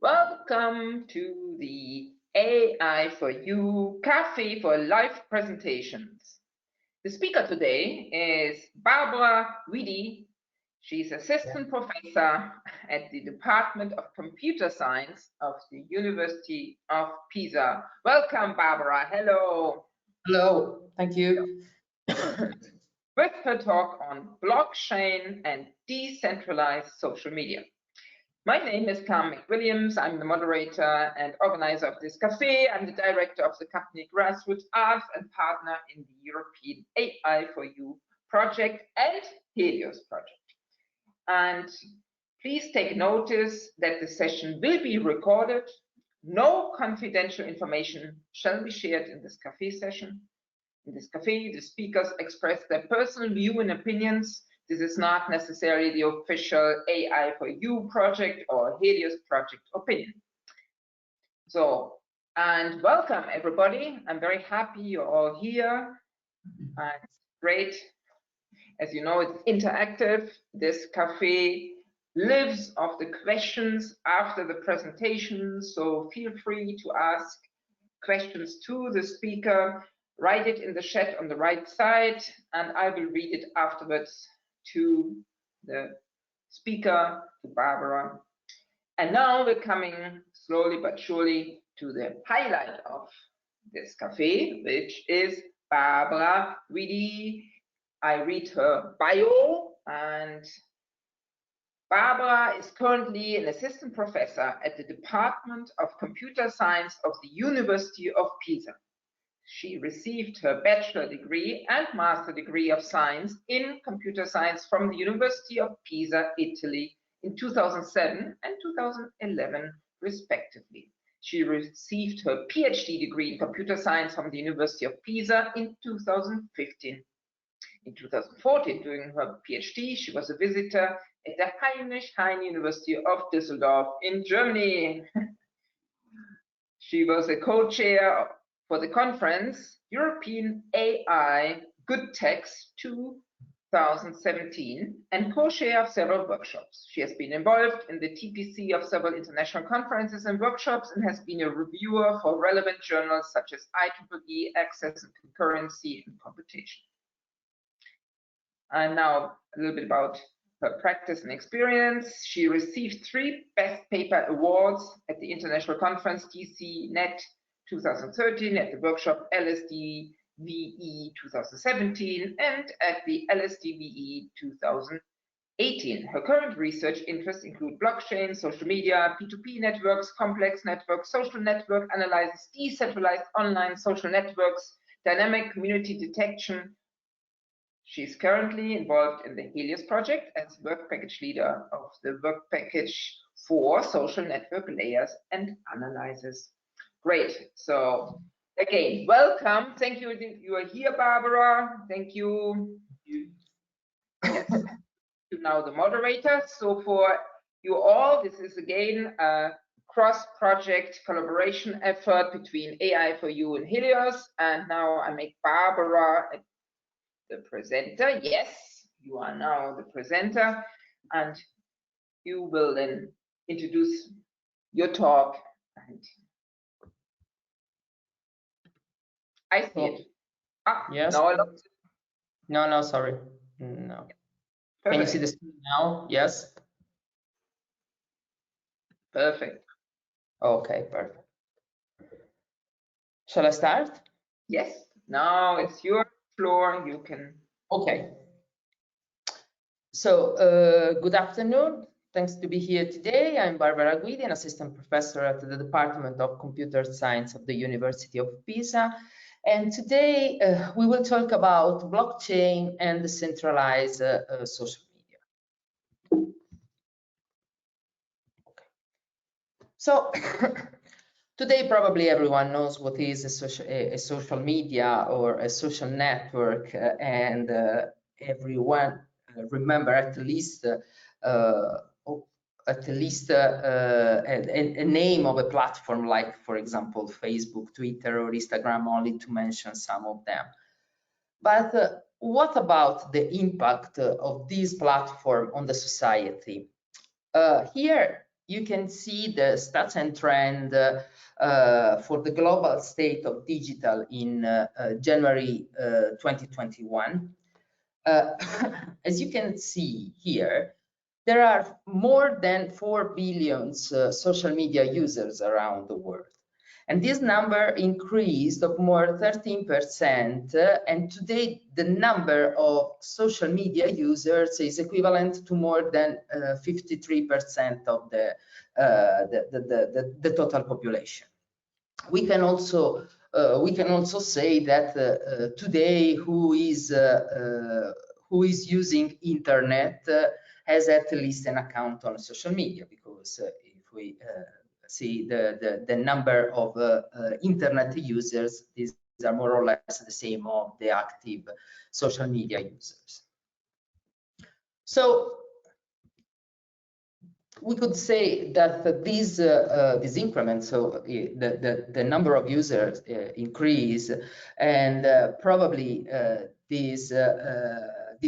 Welcome to the AI for You Cafe for Live Presentations. The speaker today is Barbara Guidi. She's assistant professor at the Department of Computer Science of the University of Pisa. Welcome, Barbara. Hello. Hello. Thank you. With her talk on blockchain and decentralized social media. My name is Carmen McWilliams. I'm the moderator and organizer of this cafe. I'm the director of the company Grassroots Arts and partner in the European AI for You project and Helios project. And please take notice that the session will be recorded. No confidential information shall be shared in this cafe session. In this cafe, the speakers express their personal view and opinions. This is not necessarily the official AI for You project or Helios project opinion. So, and welcome everybody. I'm very happy you're all here. And great. As you know, it's interactive. This cafe lives off the questions after the presentation. So feel free to ask questions to the speaker. Write it in the chat on the right side, and I will read it afterwards to the speaker, to Barbara. And now we're coming slowly but surely to the highlight of this cafe, which is Barbara Guidi. I read her bio, and Barbara is currently an assistant professor at the Department of Computer Science of the University of Pisa. She received her bachelor degree and master degree of science in computer science from the University of Pisa, Italy in 2007 and 2011, respectively. She received her Ph.D. degree in computer science from the University of Pisa in 2015. In 2014, during her Ph.D., she was a visitor at the Heinrich Heine University of Dusseldorf in Germany. She was a co-chair for the conference European AI GoodTechs 2017 and co-chair of several workshops. She has been involved in the TPC of several international conferences and workshops and has been a reviewer for relevant journals such as IEEE Access and Concurrency and Computation. And now a little bit about her practice and experience. She received 3 Best Paper Awards at the international conference DCNet 2013, at the workshop LSDVE 2017, and at the LSDVE 2018. Her current research interests include blockchain, social media, P2P networks, complex networks, social network analysis, decentralized online social networks, dynamic community detection. She's currently involved in the Helios project as work package leader of the work package for social network layers and analysis. Great. So again, welcome. Thank you. You are here, Barbara. Thank you. Yes. Now the moderator. So for you all, this is again a cross-project collaboration effort between AI for You and Helios. And now I make Barbara the presenter. Yes, you are now the presenter, and you will then introduce your talk. And I see it. Ah, yes. No, I lost it. No, sorry. No. Perfect. Can you see the screen now? Yes. Perfect. Okay, perfect. Shall I start? Yes. Now it's your floor. You can. Okay. So good afternoon. Thanks to be here today. I'm Barbara Guidi, an assistant professor at the Department of Computer Science of the University of Pisa. And today we will talk about blockchain and decentralized social media. Okay. So today probably everyone knows what is a social media or a social network, and everyone remember at least a name of a platform like, for example, Facebook, Twitter, or Instagram, only to mention some of them. But what about the impact of this platform on the society? Here you can see the stats and trend for the global state of digital in January 2021. As you can see here, there are more than 4 billion social media users around the world. And this number increased of more 13%. And today, the number of social media users is equivalent to more than 53% of the total population. We can also say that today, who is using internet has at least an account on social media, because if we see the number of internet users, these are more or less the same of the active social media users. So we could say that these increments, so the number of users increase, and probably this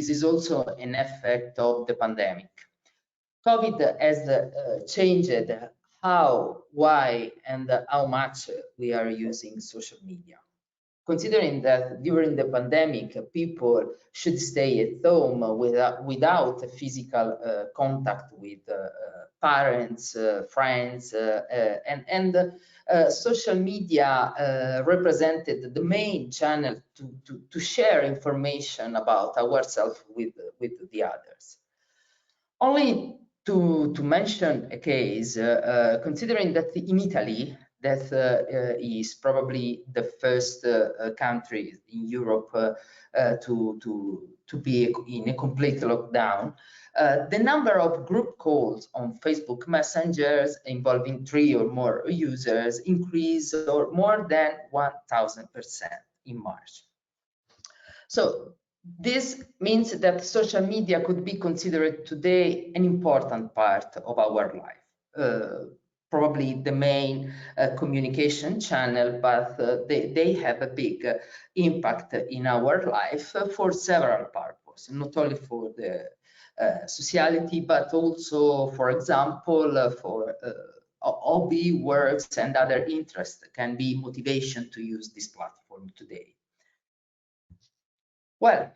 is also an effect of the pandemic. COVID has changed how, why, and how much we are using social media. Considering that during the pandemic, people should stay at home without physical contact with parents, friends, and social media represented the main channel to share information about ourselves with the others. Only to mention a case, considering that in Italy, that is probably the first country in Europe to be in a complete lockdown, the number of group calls on Facebook messengers involving 3 or more users increased more than 1,000% in March. So this means that social media could be considered today an important part of our life. Probably the main communication channel, but they have a big impact in our life for several purposes, not only for the sociality, but also, for example, for hobby, works, and other interests can be motivation to use this platform today. Well,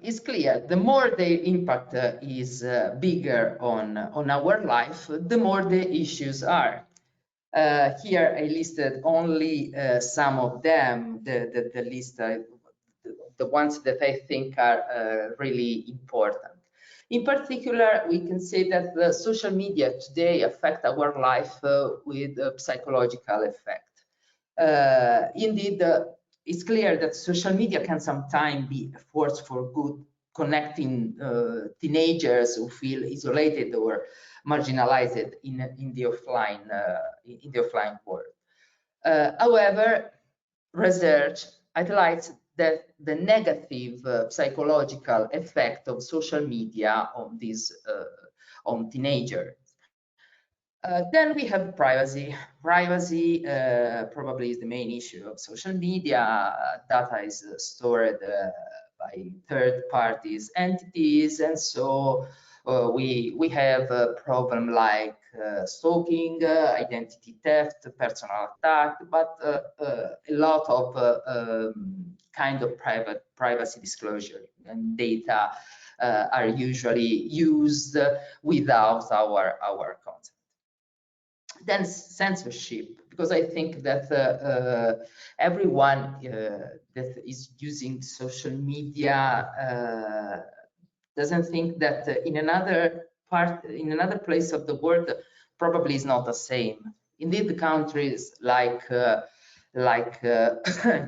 it's clear, the more the impact is bigger on our life, the more the issues are. Here I listed only some of them, the list, the ones that I think are really important. In particular, we can say that the social media today affect our life with a psychological effect. Indeed, it's clear that social media can sometimes be a force for good, connecting teenagers who feel isolated or marginalized in the offline world. However, research highlights that the negative psychological effect of social media on on teenagers. Then we have privacy. Privacy probably is the main issue of social media. Data is stored by third parties entities, and so we have a problem like stalking, identity theft, personal attack, but a lot of kind of privacy disclosure, and data are usually used without our consent. Then censorship, because I think that everyone that is using social media doesn't think that in another place of the world probably is not the same. Indeed, the countries like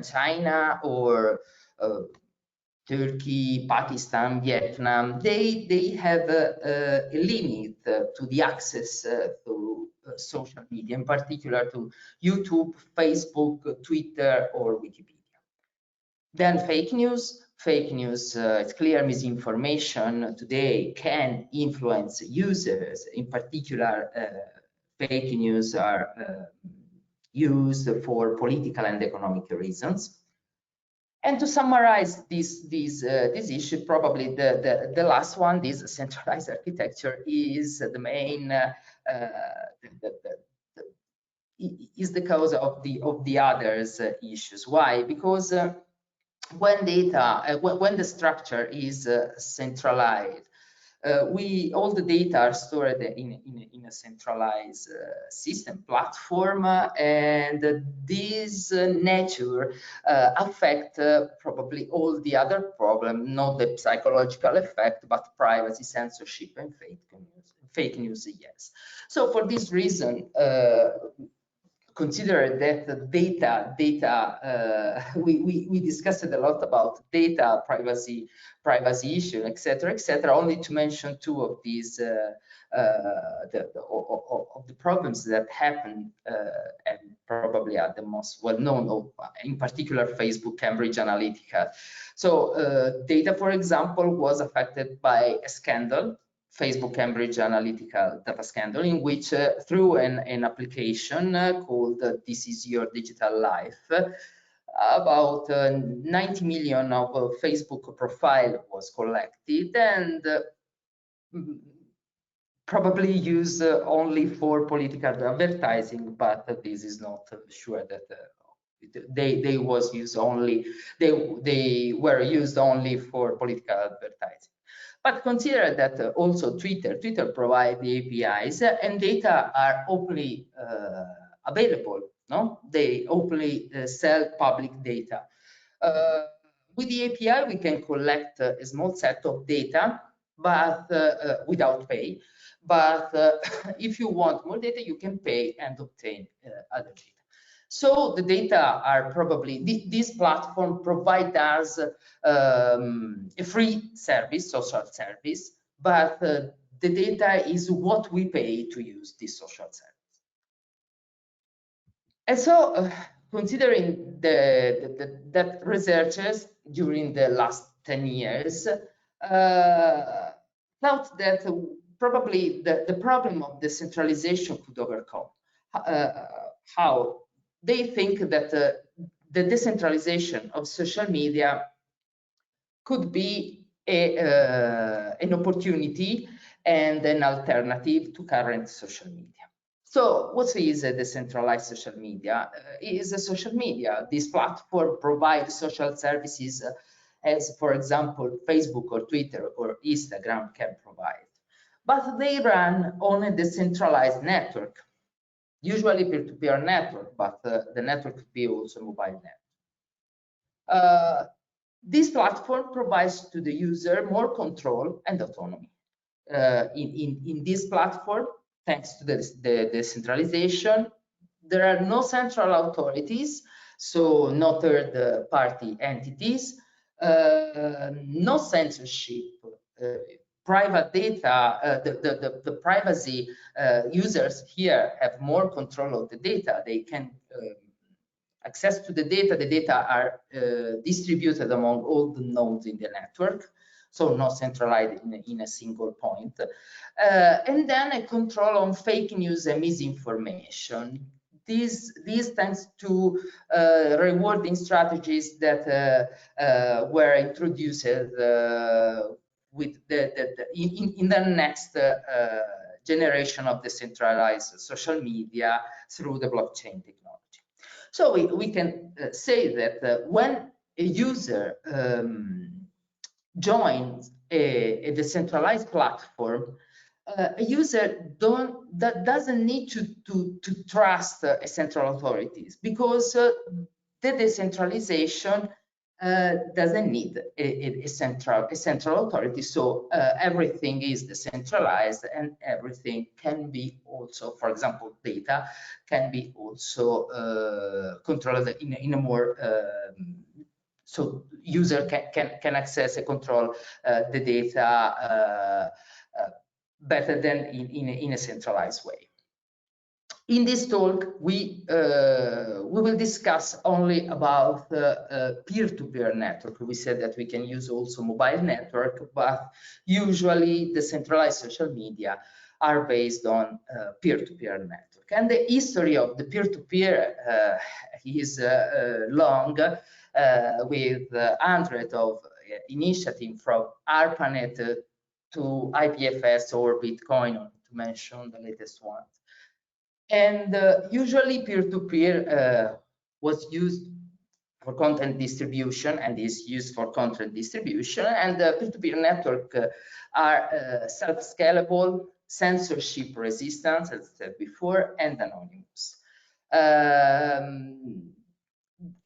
China or Turkey, Pakistan, Vietnam, they have a limit to the access to social media, in particular to YouTube, Facebook, Twitter, or Wikipedia. Then fake news. Fake news, it's clear misinformation today can influence users. In particular, fake news are used for political and economic reasons. And to summarize this issue, probably the last one, this centralized architecture, is the main is the cause of the others issues. Why? Because when the structure is centralized, all the data are stored in a centralized system platform, and this nature affect probably all the other problems, not the psychological effect, but privacy, censorship, and fake news. Yes. So for this reason, consider that we discussed a lot about data privacy issue, etc., etc. Only to mention two of these of the problems that happen and probably are the most well known, in particular Facebook Cambridge Analytica. So data, for example, was affected by a scandal, Facebook Cambridge Analytica data scandal, in which through an application called This Is Your Digital Life, about 90 million of Facebook profile was collected and probably used only for political advertising, but this is not sure that they were used only for political advertising. But consider that also Twitter provide the APIs, and data are openly available. No, they openly sell public data. With the API, we can collect a small set of data, but without pay. But if you want more data, you can pay and obtain other data. So the data are probably, this platform provide us a free service, social service, but the data is what we pay to use this social service. And so considering that researchers during the last 10 years thought that probably the problem of decentralization could overcome. How? They think that the decentralization of social media could be an opportunity and an alternative to current social media. So what is a decentralized social media? Is a social media. This platform provides social services as, for example, Facebook or Twitter or Instagram can provide. But they run on a decentralized network, usually peer-to-peer network, but the network could be also mobile network. This platform provides to the user more control and autonomy. In this platform, thanks to the decentralization, there are no central authorities, so no third-party entities, no censorship, private data, the privacy users here have more control of the data. They can access to the data are distributed among all the nodes in the network, so not centralized in a single point. And then a control on fake news and misinformation. These tends to rewarding strategies that were introduced with in the next generation of decentralized social media through the blockchain technology. So we can say that when a user joins a decentralized platform, a user doesn't need to trust central authorities, because the decentralization doesn't need a central authority. So everything is decentralized, and everything can be also, for example, data can be also controlled in a more so user can access and control the data better than in a centralized way. In this talk, we will discuss only about peer-to-peer network. We said that we can use also mobile network, but usually the centralized social media are based on peer-to-peer network. network. And the history of the peer-to-peer is long, with hundreds of initiatives from ARPANET to IPFS or Bitcoin, to mention the latest ones. And usually peer-to-peer was used for content distribution and is used for content distribution. And the peer-to-peer network are self-scalable, censorship resistant, as I said before, and anonymous.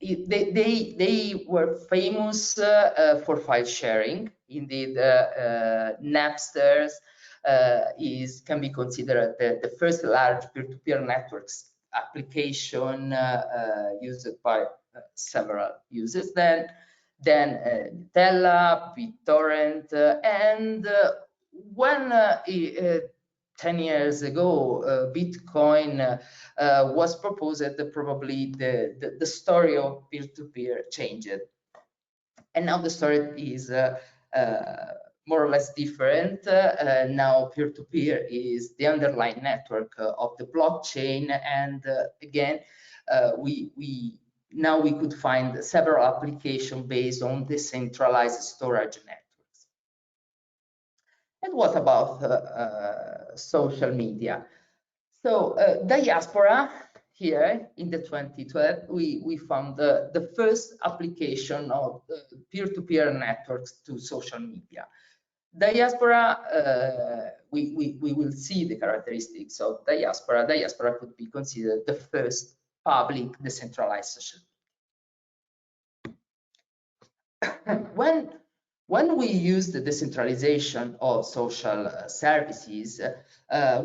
They were famous for file sharing. Indeed, Napster can be considered the first large peer-to-peer networks application used by several users. Then Tella, BitTorrent, and when 10 years ago, Bitcoin was proposed, probably the story of peer-to-peer changed. And now the story is more or less different. Now peer-to-peer is the underlying network of the blockchain. And again, now we could find several applications based on decentralized storage networks. And what about social media? So diaspora, here in the 2012, we found the first application of peer-to-peer networks to social media. Diaspora, we will see the characteristics of diaspora. Diaspora could be considered the first public decentralized social media. When we use the decentralization of social services,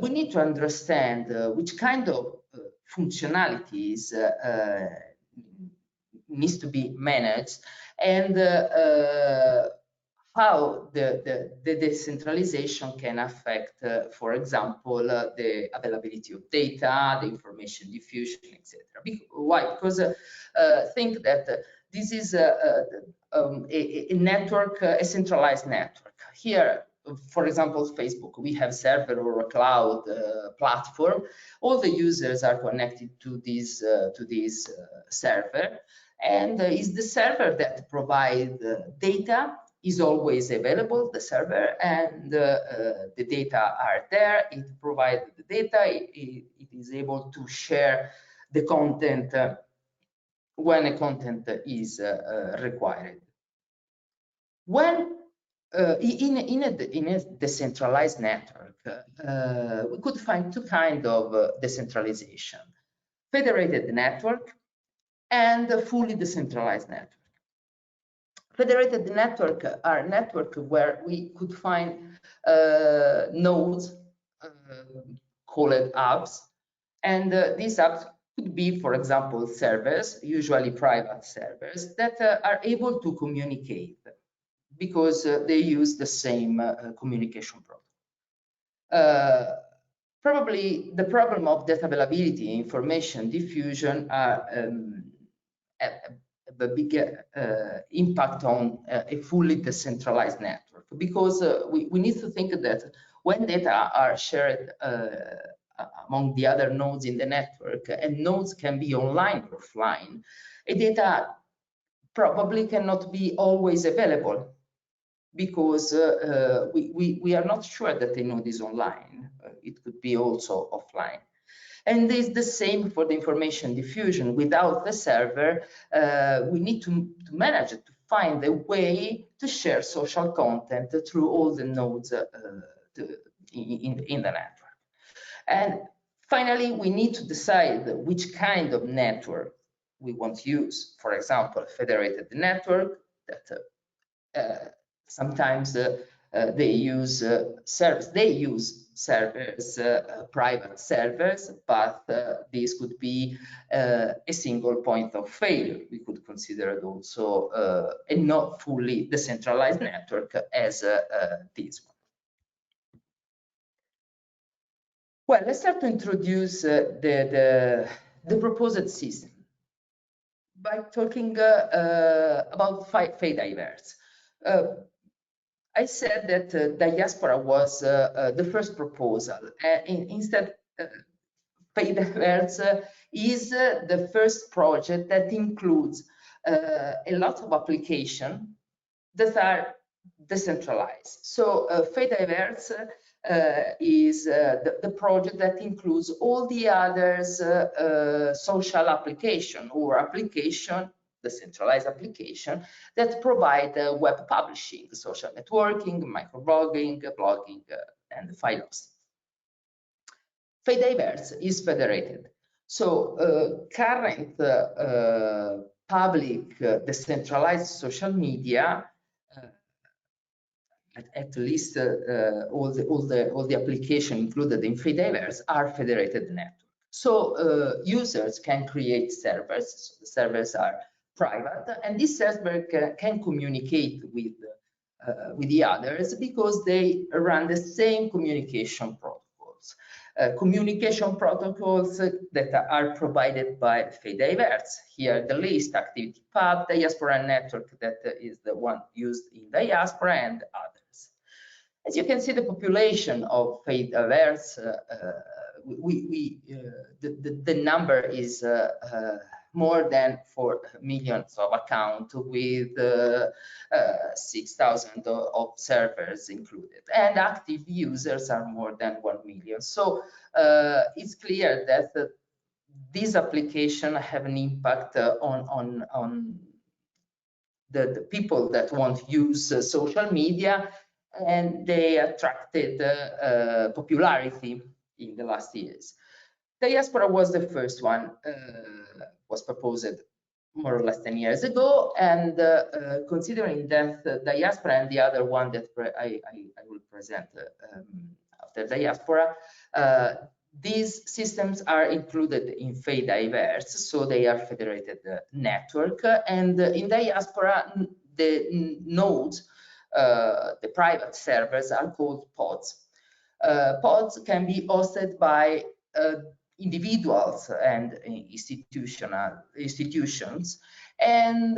we need to understand which kind of functionalities needs to be managed, and how the decentralization can affect, for example, the availability of data, the information diffusion, etc. Why? Because think that this is a network, a centralized network. Here, for example, Facebook, we have server or a cloud platform. All the users are connected to this server, and is the server that provides data, is always available, the server, and the data are there. It provides the data. It is able to share the content when a content is required. When in a decentralized network, we could find two kinds of decentralization: federated network and a fully decentralized network. Federated network are network where we could find nodes called hubs, and these hubs could be, for example, servers, usually private servers, that are able to communicate because they use the same communication protocol. Probably the problem of data availability, information diffusion are a big impact on a fully decentralized network, because we need to think that when data are shared among the other nodes in the network, and nodes can be online or offline, data probably cannot be always available, because we are not sure that the node is online. It could be also offline. And it's the same for the information diffusion. Without the server, we need to manage it, to find a way to share social content through all the nodes in the network. And finally, we need to decide which kind of network we want to use. For example, a federated network that sometimes they use servers. They use servers, private servers, but this could be a single point of failure. We could consider it also a not fully decentralized network as this one. Well, let's start to introduce the proposed system by talking about Fediverse. I said that diaspora was the first proposal. Instead, Federated is the first project that includes a lot of applications that are decentralized. So Federated is the project that includes all the others social application or application, decentralized application that provide web publishing, social networking, microblogging, blogging, and file hosting. Federated is federated. So current public decentralized social media, at least all the application included in Federated are federated network. So users can create servers. So the servers are private, and this server can communicate with the others because they run the same communication protocols. Communication protocols that are provided by Federated. Here the list: Activity Pub, Diaspora Network, that is the one used in diaspora, and others. As you can see, the population of Federated, the number is more than 4 million of accounts with 6,000 of servers included, and active users are more than 1 million. So it's clear that these applications have an impact on the people that want to use social media, and they attracted popularity in the last years. Diaspora was the first one, was proposed more or less 10 years ago, and considering that Diaspora and the other one that I will present after Diaspora, these systems are included in Federated, so they are federated network, and in Diaspora, the nodes, the private servers, are called pods. Pods can be hosted by individuals and institutions, and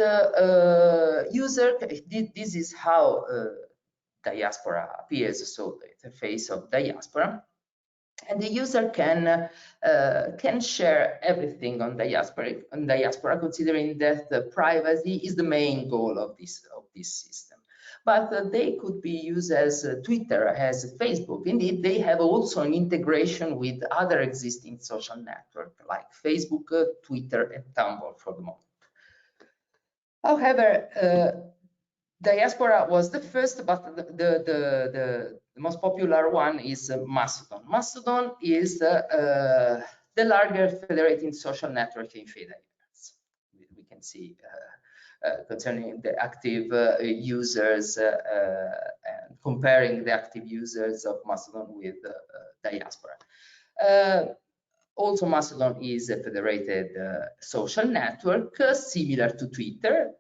this is how Diaspora appears, so the interface of Diaspora. And the user can share everything on Diaspora, considering that the privacy is the main goal of this system. But they could be used as Twitter, as Facebook. Indeed, they have also an integration with other existing social networks like Facebook, Twitter, and Tumblr for the moment. However, Diaspora was the first, but the most popular one is Mastodon. Mastodon is the largest federating social network in Federated. We can see concerning the active users and comparing the active users of Mastodon with Diaspora. Also, Mastodon is a federated social network, similar to Twitter.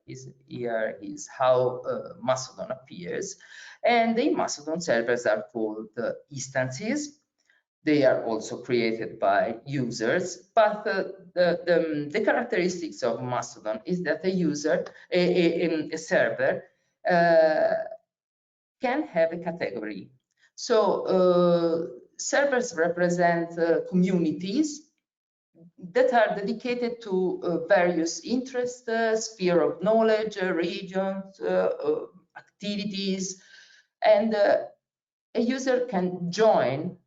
Here is how Mastodon appears. And the Mastodon servers are called instances. They are also created by users, but the characteristics of Mastodon is that a server can have a category. So servers represent communities that are dedicated to various interests, sphere of knowledge, regions, activities, and a user can join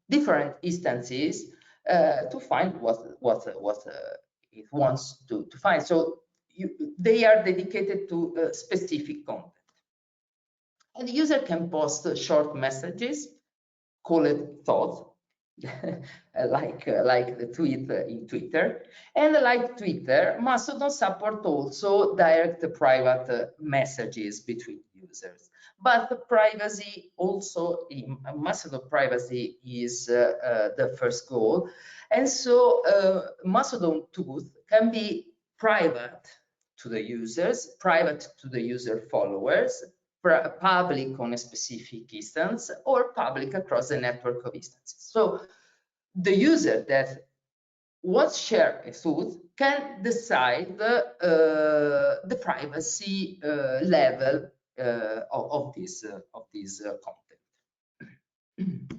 different instances to find what it wants to find. So they are dedicated to specific content. And the user can post short messages, called thoughts, like the tweet in Twitter. And like Twitter, Mastodon support also direct private messages between users. But the privacy also, in Mastodon privacy is the first goal. And so Mastodon tools can be private to the users, private to the user followers, public on a specific instance, or public across the network of instances. So the user that wants to share a thought can decide the privacy level of this content.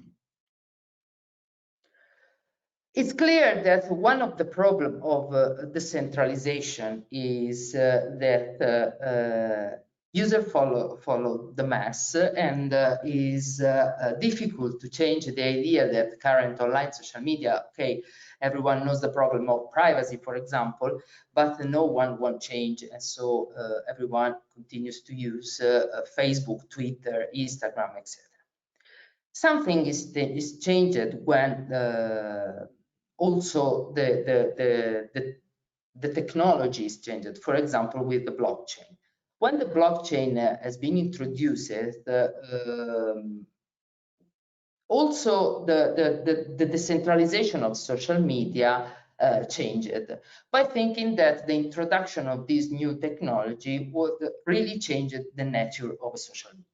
It's clear that one of the problems of decentralization is that user follow the mass, and is difficult to change the idea that current online social media, okay, everyone knows the problem of privacy, for example, but no one wants change, and so everyone continues to use Facebook, Twitter, Instagram, etc. Something is changed when also the technology is changed. For example, with the blockchain. When the blockchain has been introduced, also the decentralization of social media changed by thinking that the introduction of this new technology would really change the nature of social media.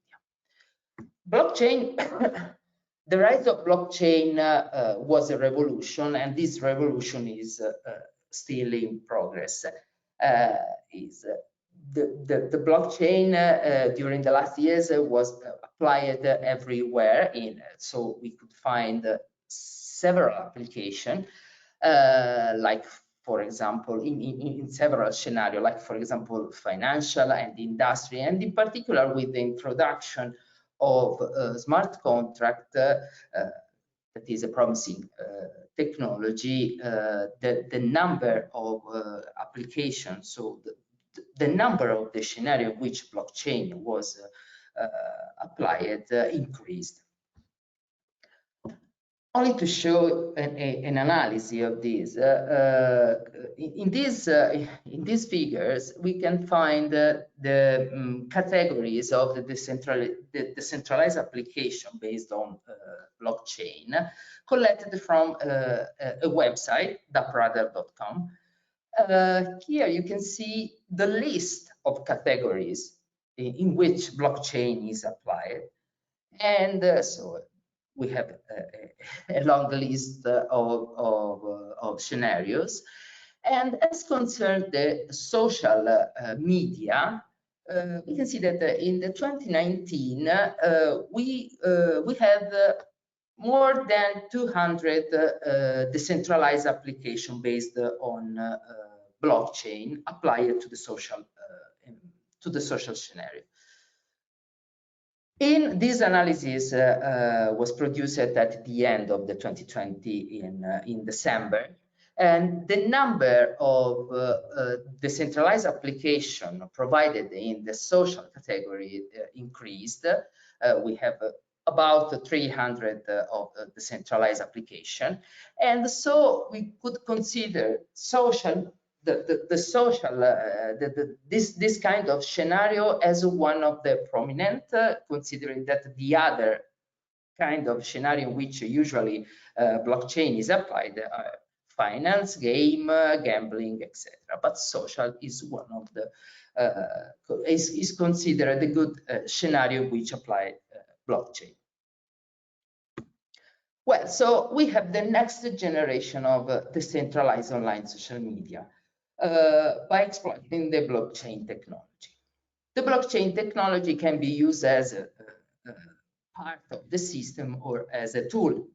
Blockchain, the rise of blockchain was a revolution, and this revolution is still in progress. The blockchain during the last years was applied everywhere, so we could find several applications, like, for example, in several scenarios, like, for example, financial and industry, and in particular with the introduction of smart contract, that is a promising technology. The number of applications, so the number of the scenario in which blockchain was applied increased. Only to show an analysis of this, in these figures, we can find the categories of the decentralized application based on blockchain, collected from a website, daprother.com. Here you can see the list of categories in which blockchain is applied, and so we have a long list of scenarios. And as concerns the social media, we can see that in the 2019 we had more than 200 decentralized applications based on blockchain applied to the social scenario. In this analysis was produced at the end of the 2020 in December, and the number of decentralized application provided in the social category increased. We have about 300 of decentralized application, and so we could consider social this kind of scenario as one of the prominent, considering that the other kind of scenario in which usually blockchain is applied are finance, game, gambling, etc. But social is one of the is considered a good scenario which apply blockchain. Well, so we have the next generation of decentralized online social media. By exploiting the blockchain technology. The blockchain technology can be used as a part of the system or as a tool.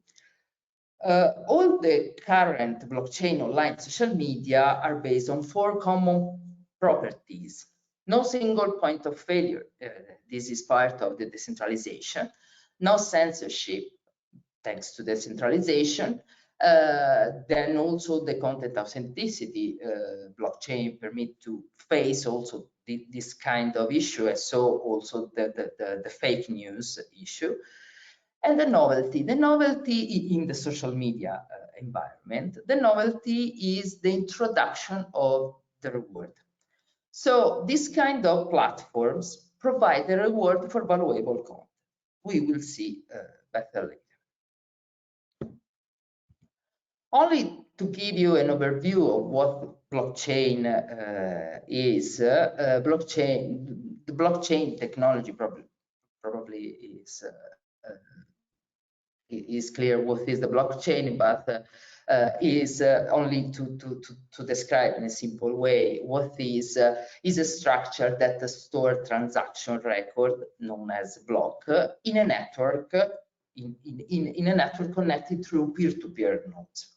All the current blockchain online social media are based on 4 common properties. No single point of failure. This is part of the decentralization. No censorship, thanks to decentralization. Then also the content authenticity, blockchain permit to face also this kind of issue, and so also the fake news issue. And the novelty in the social media environment, the novelty is the introduction of the reward. So this kind of platforms provide the reward for valuable content. We will see better later. Only to give you an overview of what blockchain is, the blockchain technology probably is clear what is the blockchain, but is only to describe in a simple way what is a structure that stores transaction record known as block in a network in a network connected through peer-to-peer nodes.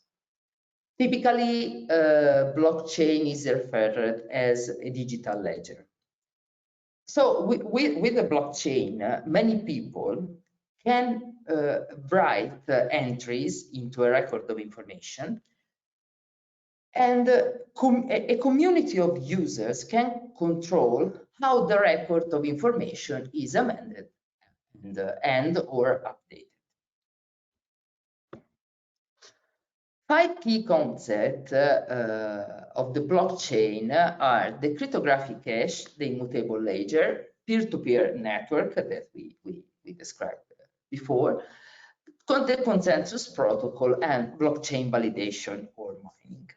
Typically, blockchain is referred as a digital ledger. So with a blockchain, many people can write entries into a record of information, and a community of users can control how the record of information is amended and or updated. 5 key concepts of the blockchain are the cryptographic hash, the immutable ledger, peer-to-peer network that we described before, the consensus protocol, and blockchain validation or mining.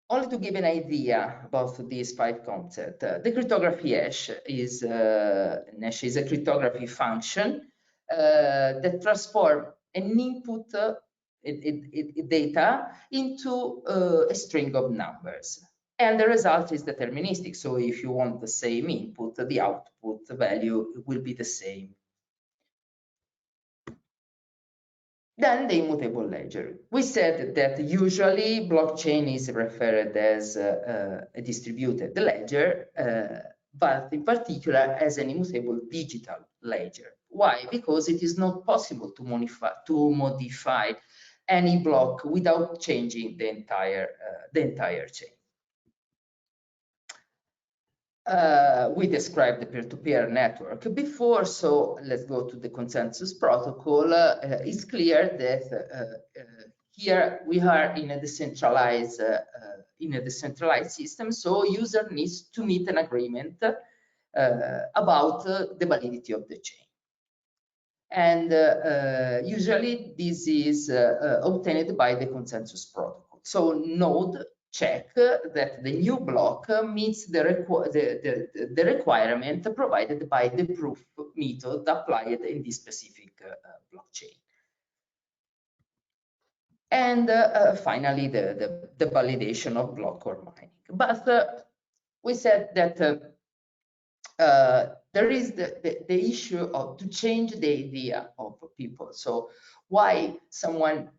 Only to give an idea about these 5 concepts, the cryptography hash is a cryptography function that transforms an input data into a string of numbers. And the result is deterministic. So if you want the same input, the output value will be the same. Then the immutable ledger. We said that usually blockchain is referred as a distributed ledger, but in particular as an immutable digital ledger. Why? Because it is not possible to modify any block without changing the entire chain. We described the peer-to-peer network before, so let's go to the consensus protocol. It's clear that here we are in a decentralized system, so user needs to meet an agreement about the validity of the chain. And usually this is obtained by the consensus protocol. So node check that the new block meets the requirement provided by the proof method applied in this specific blockchain. And finally, the validation of block or mining. But we said that there is the issue of to change the idea of people. So why someone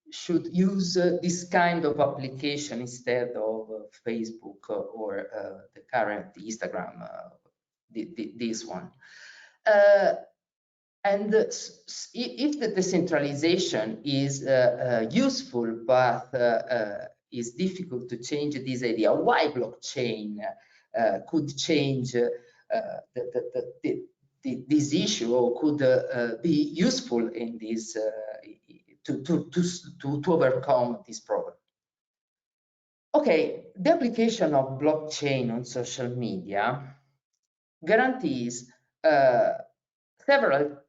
should use this kind of application instead of Facebook or the current Instagram, this one. And if the decentralization is useful, but is difficult to change this idea, why blockchain could change this issue or could be useful in this to overcome this problem. Okay, the application of blockchain on social media guarantees several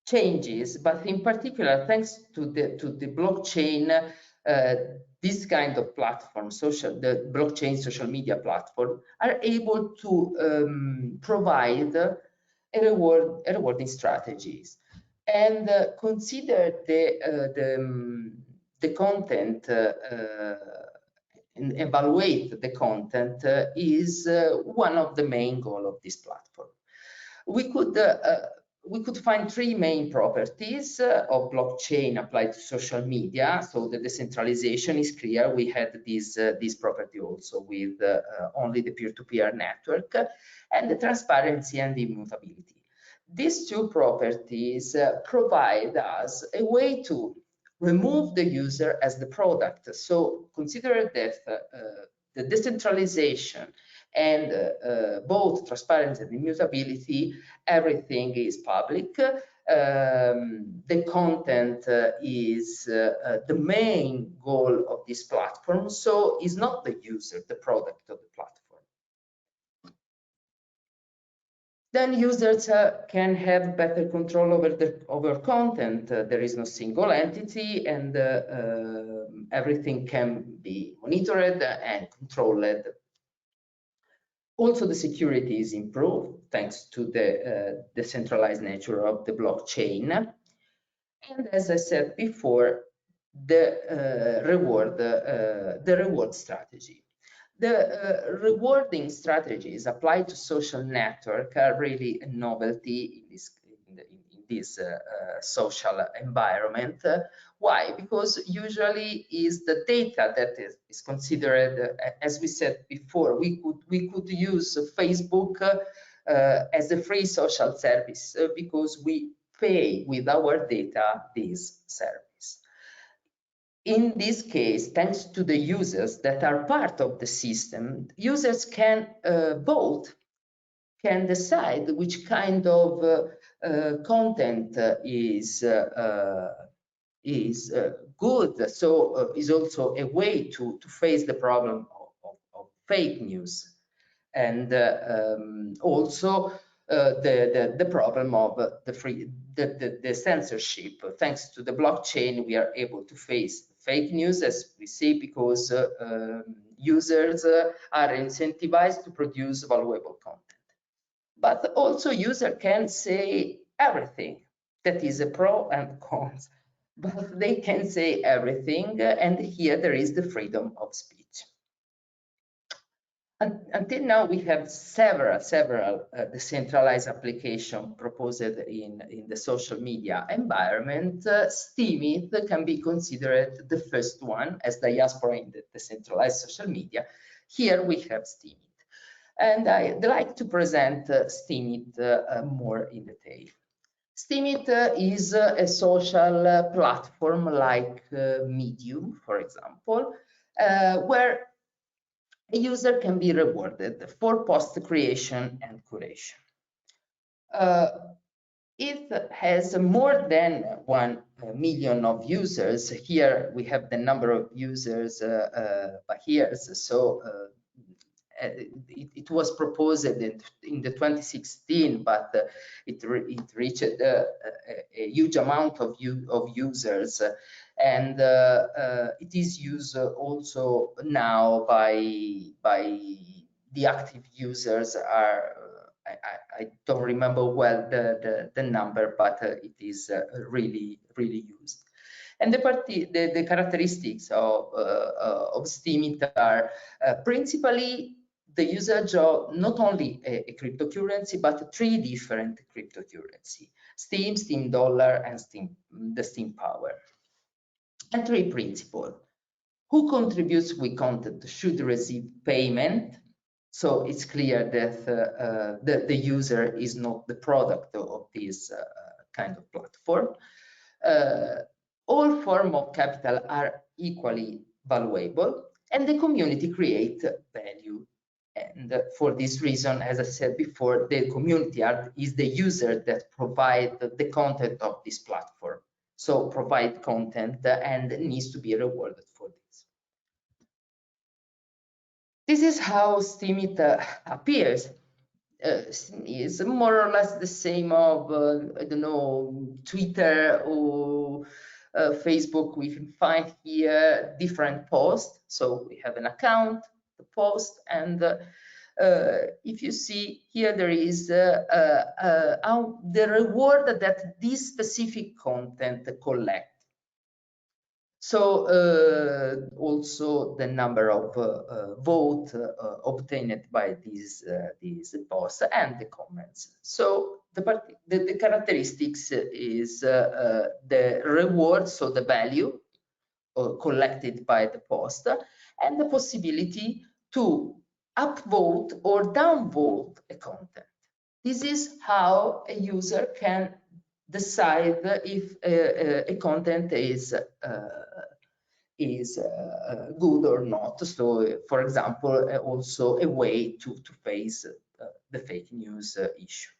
changes, but in particular, thanks to the blockchain, this kind of platform, the blockchain social media platform, are able to provide a rewarding strategies. And consider the content and evaluate the content is one of the main goals of this platform. We could find 3 main properties of blockchain applied to social media. So the decentralization is clear. We had this property also with only the peer-to-peer network, and the transparency and the immutability. These 2 properties provide us a way to remove the user as the product. So consider that the decentralization and both transparency and immutability, everything is public. The content is the main goal of this platform. So it's not the user, the product of the platform. Then users can have better control over content. There is no single entity, and everything can be monitored and controlled. Also, the security is improved thanks to the decentralized nature of the blockchain. And as I said before, the reward strategy. The rewarding strategies applied to social network are really a novelty in this social environment. Why? Because usually is the data that is considered, as we said before, we could use Facebook as a free social service because we pay with our data this service. In this case, thanks to the users that are part of the system, users can vote, can decide which kind of content is good. So is also a way to face the problem of fake news, and also the problem of the censorship. Thanks to the blockchain, we are able to face fake news, as we see, because users are incentivized to produce valuable content. But also user can say everything. That is a pro and cons, but they can say everything, and here there is the freedom of speech. Until now, we have several decentralized applications proposed in the social media environment. Steemit can be considered the first one as diaspora in the decentralized social media. Here we have Steemit. And I'd like to present Steemit more in detail. Steemit is a social platform like Medium, for example, where a user can be rewarded for post creation and curation. It has more than 1 million of users. Here we have the number of users by years. So it was proposed in the 2016, but it reached a huge amount of users, and it is used also now by the active users. I don't remember well the number, but it is really used. And the characteristics of Steemit are principally the usage of not only a cryptocurrency, but 3 different cryptocurrency: Steem, Steem Dollar, and the Steem Power. And 3 principles. Who contributes with content should receive payment. So it's clear that the user is not the product of this kind of platform. All forms of capital are equally valuable, and the community creates value. And for this reason, as I said before, the community is the user that provide the content of this platform. So provide content and needs to be rewarded for this. This is how Steemit appears. Is more or less the same of, I don't know, Twitter or Facebook. We can find here different posts. So we have an account, the post, and if you see here, there is the reward that this specific content collects. So also the number of votes obtained by these posts and the comments. So the characteristics is the reward, so the value collected by the post, and the possibility to upvote or downvote a content. This is how a user can decide if a content is good or not. So, for example, also a way to face the fake news issue.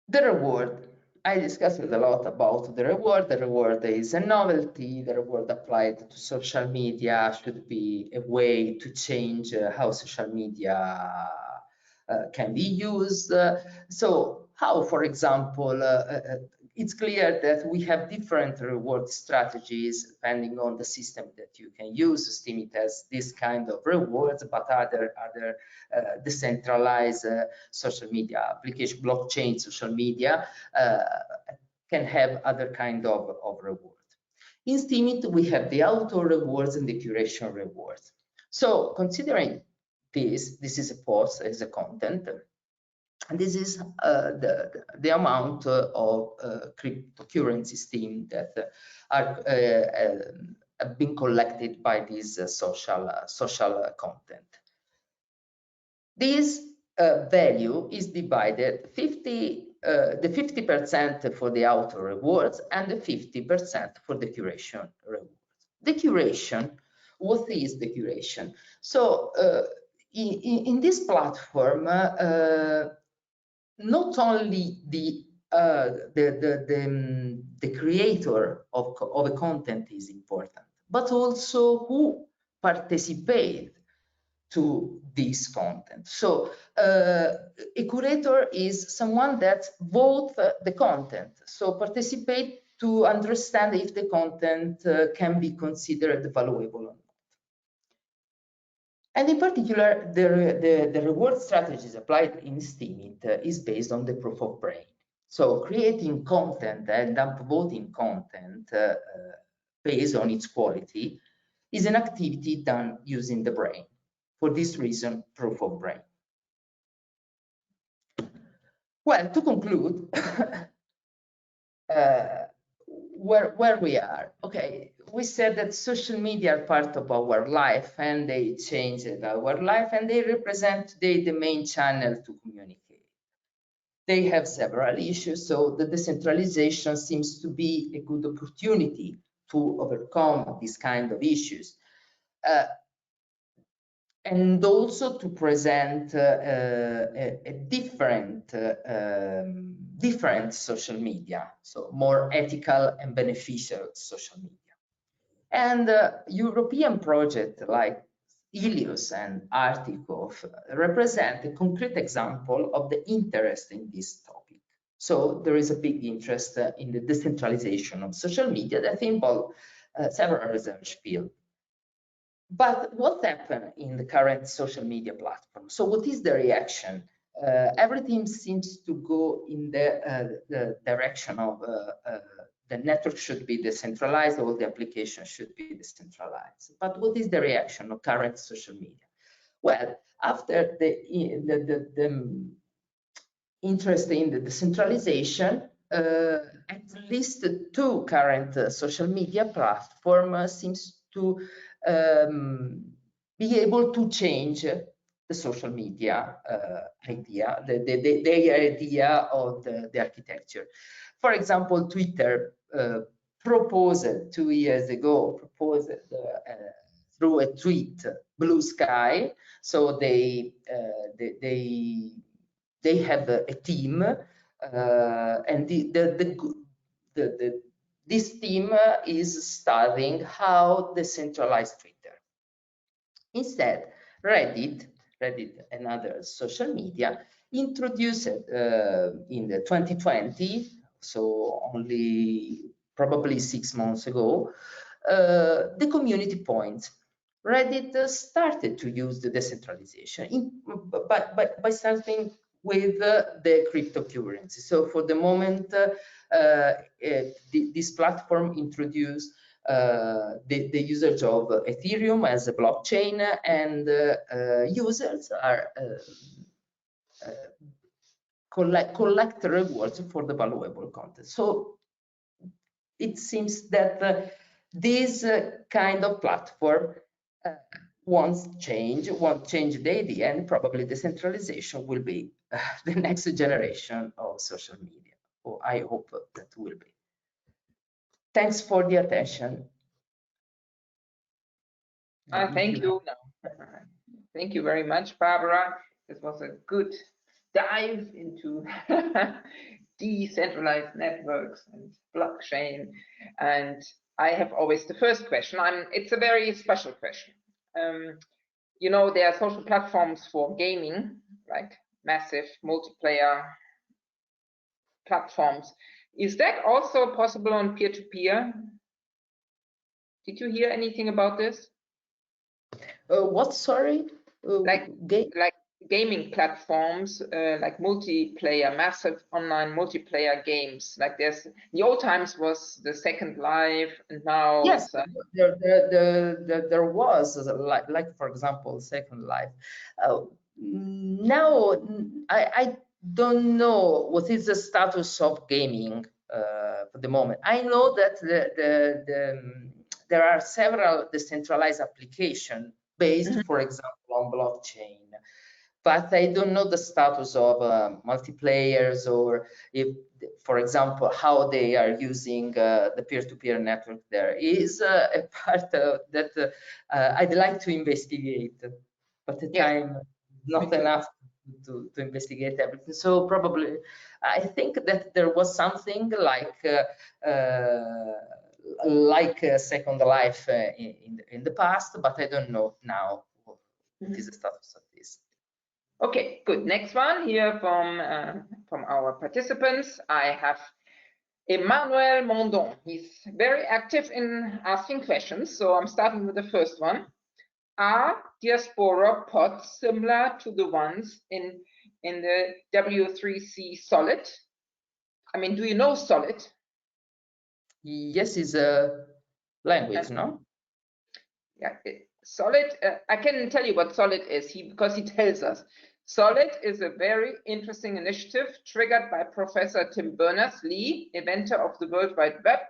The reward. I discussed a lot about the reward. The reward is a novelty. The reward applied to social media should be a way to change how social media can be used. So how, for example, it's clear that we have different reward strategies depending on the system that you can use. Steemit has this kind of rewards, but other decentralized social media application, blockchain social media, can have other kind of rewards. In Steemit, we have the auto rewards and the curation rewards. So considering this is a post, is a content. And this is the amount of cryptocurrency Steem that have been collected by this social content. This value is divided the 50% for the author rewards and the 50% for the curation rewards. The curation, what is the curation? So in this platform, not only the creator of a content is important, but also who participate to this content. So a curator is someone that votes the content, so participate to understand if the content can be considered valuable or not. And in particular, the reward strategies applied in Steemit is based on the proof of brain. So creating content and upvoting content based on its quality is an activity done using the brain. For this reason, proof of brain. Well, to conclude, where we are. Okay, we said that social media are part of our life and they changed our life and they represent today the main channel to communicate. They have several issues, so the decentralization seems to be a good opportunity to overcome these kind of issues. And also to present a different social media, so more ethical and beneficial social media. And European projects like Ilios and Artikov represent a concrete example of the interest in this topic. So there is a big interest in the decentralization of social media that involve several research fields. But what happened in the current social media platform? So what is the reaction? Everything seems to go in the direction of the network should be decentralized, all the applications should be decentralized. But what is the reaction of current social media? Well, after the interest in the decentralization, at least two current social media platforms seems to be able to change the social media idea, their idea of the architecture. For example, Twitter proposed 2 years ago, through a tweet, blue sky. So they have a team, and this team is studying how decentralized Twitter. Instead, Reddit, another social media, introduced in the 2020, so only probably 6 months ago, the community points. Reddit started to use the decentralization by starting with the cryptocurrency. So for the moment, this platform introduced the usage of Ethereum as a blockchain, and users are collect rewards for the valuable content. So it seems that this kind of platform won't change the idea, and probably decentralization will be the next generation of social media. Or I hope that will be. Thanks for the attention. Thank you. Thank you very much, Barbara. This was a good dive into decentralized networks and blockchain. And I have always the first question. It's a very special question. You know, there are social platforms for gaming, like massive multiplayer platforms. Is that also possible on peer-to-peer? Did you hear anything about this? What, sorry? Like gaming platforms, like multiplayer, massive online multiplayer games. Like the old times was the Second Life, and now yes, there was like for example Second Life. Now I don't know what is the status of gaming for the moment. I know that there are several decentralized applications based, for example, on blockchain, but I don't know the status of multiplayers, or if, for example, how they are using the peer-to-peer network. There is a part that I'd like to investigate, but the time not enough to investigate everything. So probably, I think that there was something like Second Life in the past, but I don't know now what is the status of this. Okay, good. Next one here from our participants. I have Emmanuel Mondon. He's very active in asking questions, so I'm starting with the first one. Are diaspora pods similar to the ones in the W3C Solid? I mean, do you know Solid? Yes, it's a language, no? Yeah, Solid. I can tell you what Solid is because he tells us. Solid is a very interesting initiative triggered by Professor Tim Berners-Lee, inventor of the World Wide Web,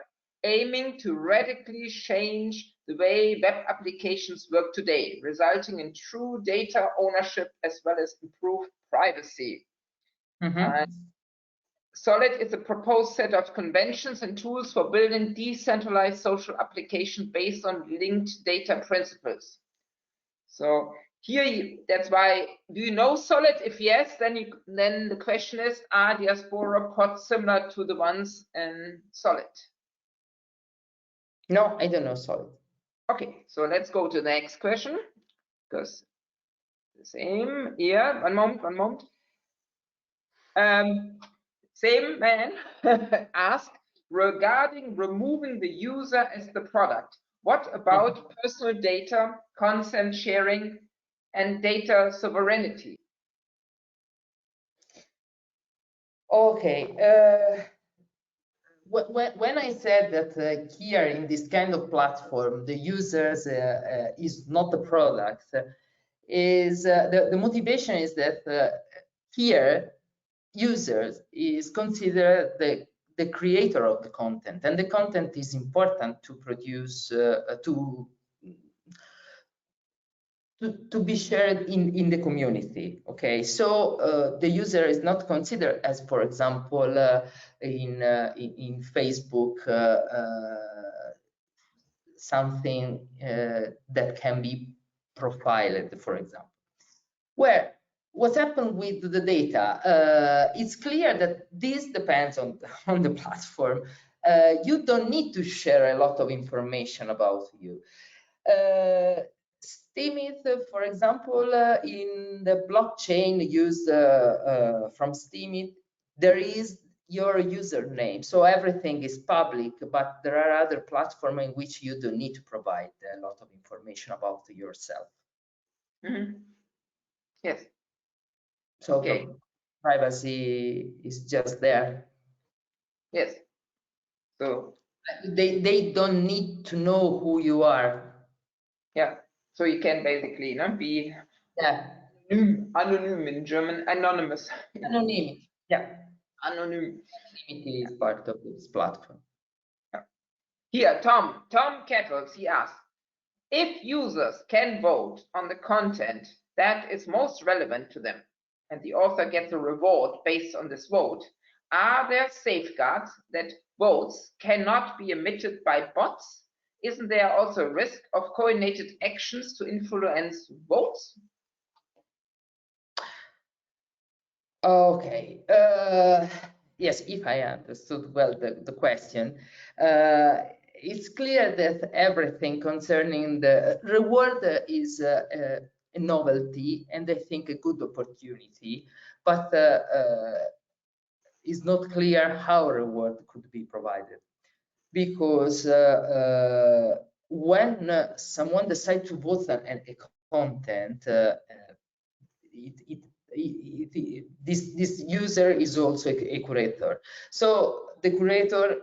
aiming to radically change the way web applications work today, resulting in true data ownership as well as improved privacy. Solid is a proposed set of conventions and tools for building decentralized social applications based on linked data principles. So here, that's why, do you know Solid? If yes, then the question is, are diaspora pods similar to the ones in Solid? No, I don't know Solid. Okay, so let's go to the next question, because the same here. One moment. Same man asked, regarding removing the user as the product, what about personal data, consent sharing, and data sovereignty? Okay. When I said that here in this kind of platform, the users is not the product, is the motivation is that here users is considered the creator of the content, and the content is important to produce to be shared in the community. Okay, so the user is not considered as, for example, in Facebook, something that can be profiled, for example. Where what happened with the data? It's clear that this depends on the platform. You don't need to share a lot of information about you. Steemit, for example, in the blockchain used from Steemit, there is your username, so everything is public, but there are other platforms in which you don't need to provide a lot of information about yourself. Yes. So okay. Privacy is just there. Yes. So they don't need to know who you are. Yeah. So you can basically be anonym in German, anonymous. Anonymity. Yeah. Anonym. Anonymity is part of this platform. Yeah. Here, Tom Kettles, he asks, if users can vote on the content that is most relevant to them, and the author gets a reward based on this vote, are there safeguards that votes cannot be emitted by bots? Isn't there also a risk of coordinated actions to influence votes? Okay. Yes, if I understood well the question, it's clear that everything concerning the reward is a novelty, and I think a good opportunity, but it's not clear how reward could be provided, because when someone decides to vote on a content, this user is also a curator. So the curator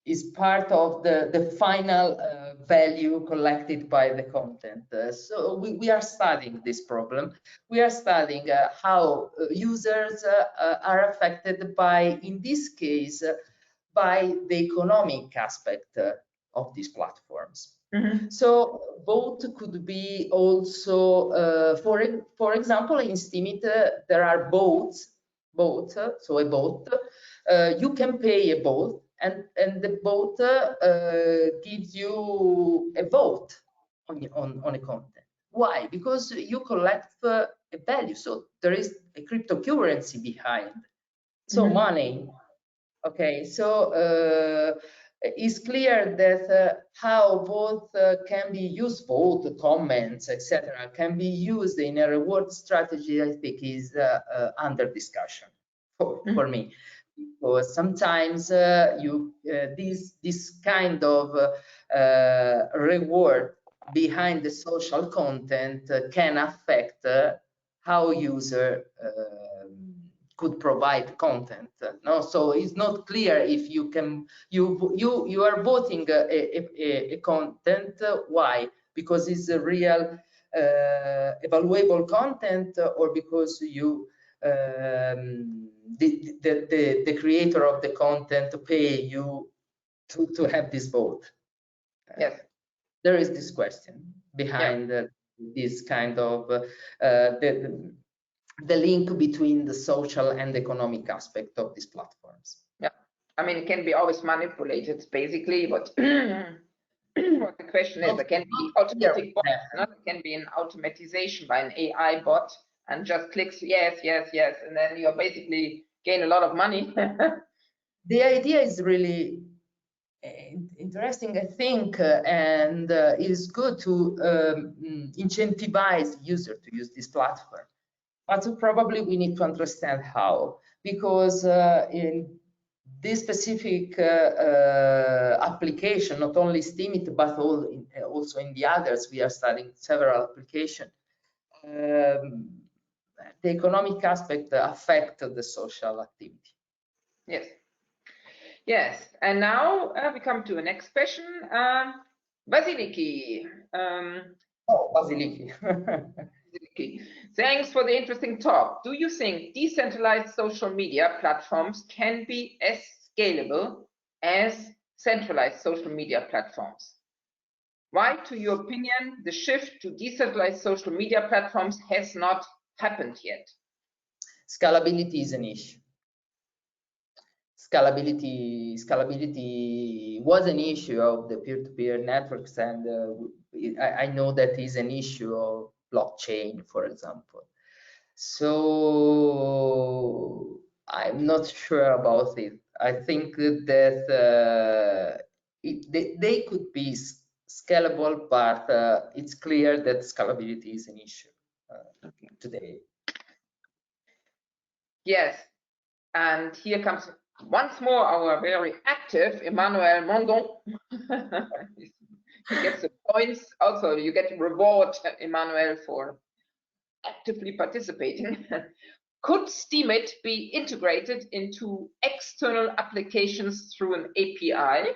is part of the final value collected by the content. So we are studying this problem. We are studying how users are affected by, in this case, by the economic aspect of these platforms. Mm-hmm. So both could be also, for example, in Steemit, there are boats, so a boat, you can pay a boat, and the boat gives you a vote on a content. Why? Because you collect a value, so there is a cryptocurrency behind, so Mm-hmm. money. Okay, so it's clear that how both can be used, both comments, etc., can be used in a reward strategy, I think is under discussion for me. Because sometimes this kind of reward behind the social content can affect how user could provide content. No, so it's not clear if you can you are voting a content. Why? Because it's a real evaluable content, or because you the creator of the content pay you to have this vote. Yes, there is this question behind this kind of the link between the social and economic aspect of these platforms. Yeah, I mean, it can be always manipulated, basically, but what the question is, it can be automatic bot, it can be an automatization by an AI bot, and just clicks yes, yes, yes, and then you basically gain a lot of money. The idea is really interesting, I think, and it is good to incentivize users to use this platform. But probably we need to understand how, because in this specific application, not only Steemit, but also in the others, we are studying several applications. The economic aspect affect the social activity. Yes. Yes, and now we come to the next question. Vasiliki. Vasiliki. Thanks for the interesting talk. Do you think decentralized social media platforms can be as scalable as centralized social media platforms? Why, to your opinion, the shift to decentralized social media platforms has not happened yet? Scalability is an issue. Scalability was an issue of the peer-to-peer networks, and I know that is an issue of blockchain, for example. So I'm not sure about it. I think that they could be scalable, but it's clear that scalability is an issue today. Yes, and here comes once more our very active Emmanuel Mondon. He gets the points. Also, you get reward, Emmanuel, for actively participating. Could Steemit be integrated into external applications through an API?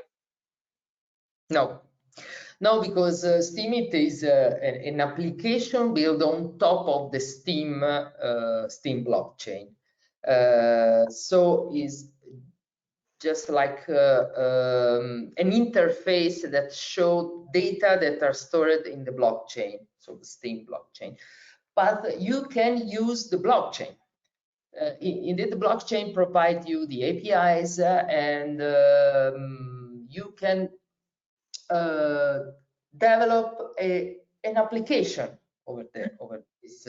No, because Steemit is an application built on top of the Steem blockchain. So is just like an interface that shows data that are stored in the blockchain, so the Steem blockchain. But you can use the blockchain. Indeed, the blockchain provides you the APIs, and you can develop an application over this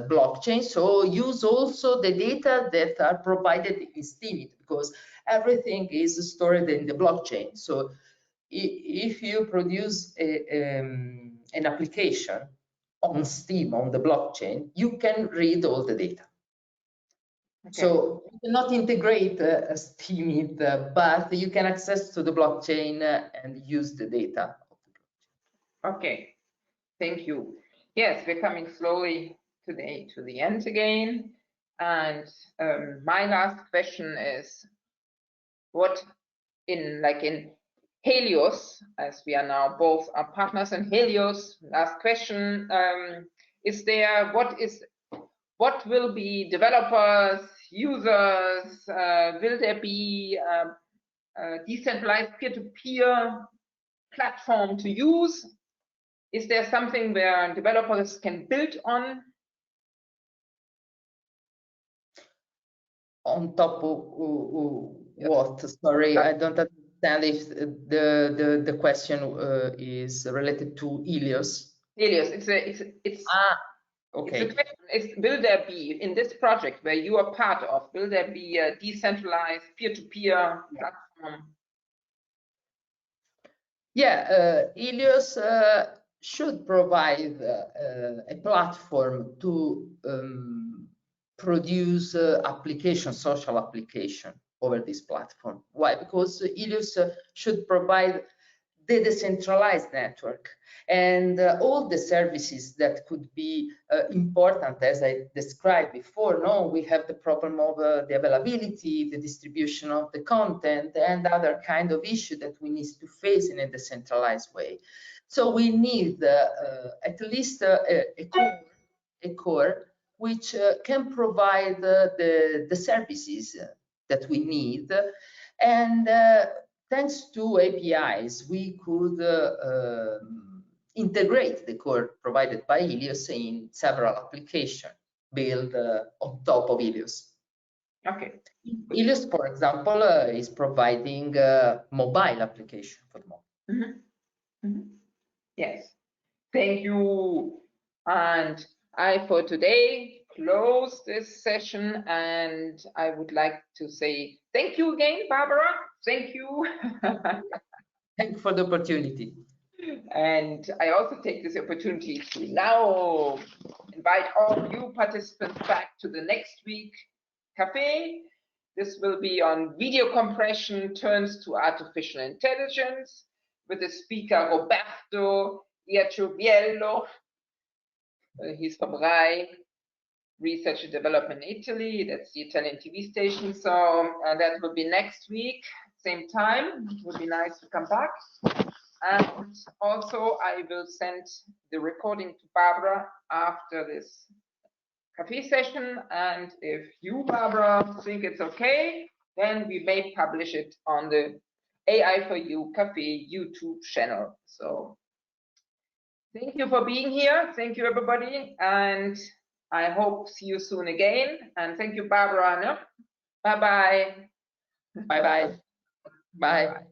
blockchain. So use also the data that are provided in Steemit, because everything is stored in the blockchain. So if you produce an application on Steem, on the blockchain, you can read all the data. Okay. So you cannot integrate Steemit, but you can access to the blockchain and use the data. Okay, thank you. Yes, we're coming slowly today to the end again. And my last question is, what in Helios, as we are now both are partners in Helios. Last question: what will be developers, users? Will there be a decentralized peer-to-peer platform to use? Is there something where developers can build on? On top of what? Sorry, I don't understand if the question is related to Helios. Helios, okay. Will there be, in this project where you are part of, will there be a decentralized peer-to-peer platform? Yeah, Helios should provide a platform to produce social application over this platform. Why? Because Helios should provide the decentralized network and all the services that could be important, as I described before. No, we have the problem of the availability, the distribution of the content, and other kind of issue that we need to face in a decentralized way. So we need at least a core which can provide the services that we need, and thanks to APIs, we could integrate the core provided by Helios in several applications built on top of Helios. Okay. Helios, for example, is providing mobile application for the moment. Yes. Thank you. And I, for today, close this session, and I would like to say thank you again, Barbara. Thank you. Thank you for the opportunity. And I also take this opportunity to now invite all you participants back to the next week cafe. This will be on video compression turns to artificial intelligence with the speaker Roberto Iacioviello. He's from RAI, Research and Development Italy. That's the Italian TV station. So that will be next week, same time. It would be nice to come back. And also I will send the recording to Barbara after this cafe session. And if you, Barbara, think it's okay, then we may publish it on the AI for You Cafe YouTube channel. So thank you for being here. Thank you, everybody. And I hope see you soon again. And thank you, Barbara. Bye-bye. Bye-bye. Bye.